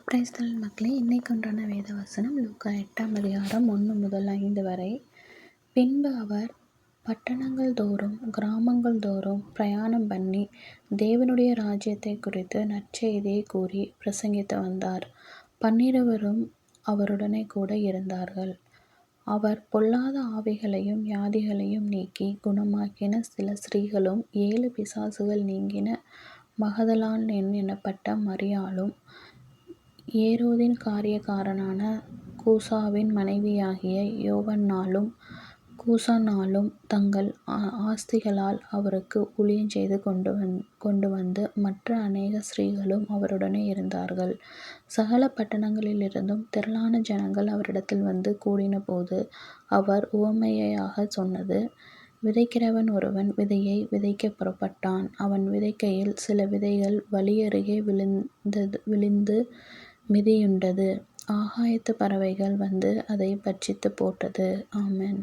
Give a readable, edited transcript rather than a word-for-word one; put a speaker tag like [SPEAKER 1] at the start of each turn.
[SPEAKER 1] Praise the Lord மக்களே, இன்னைக்கு உண்டான வேத வசனம் லூக்கா 8ஆம் அதிகாரம் 1 முதல் 5 வரை. பின்பு அவர் பட்டணங்கள் தோறும் கிராமங்கள் தோறும் பிரயாணம் பண்ணி தேவனுடைய ராஜ்யத்தை குறித்து நற்செய்தியை கூறி பிரசங்கித்து வந்தார். 12 அவருடனே கூட இருந்தார்கள். அவர் பொல்லாத ஆவிகளையும் வியாதிகளையும் நீக்கி குணமாக்கின. சில ஸ்திரீகளும் 7 பிசாசுகள் நீங்கின மகதலாள் என்னப்பட்ட மரியாளும் ஏரோதின் காரியக்காரனான கூசாவின் மனைவியாகிய யோவன்னாளும் கூசானாளும் தங்கள் ஆஸ்திகளால் அவருக்கு ஊழியம் செய்து கொண்டு வந்து மற்ற அநேக ஸ்திரீகளும் அவருடனே இருந்தார்கள். சகல பட்டணங்களிலிருந்தும் திரளான ஜனங்கள் அவரிடத்தில் வந்து கூடினபோது அவர் உவமையாகச் சொன்னது: விதைக்கிறவன் ஒருவன் விதையை விதைக்கப் புறப்பட்டான். அவன் விதைக்கையில் சில விதைகள் வழியருகே விழுந்து மிதியுண்டது. ஆகாயத்துப் பறவைகள் வந்து அதைப் பட்சித்துப் போட்டது. ஆமென்.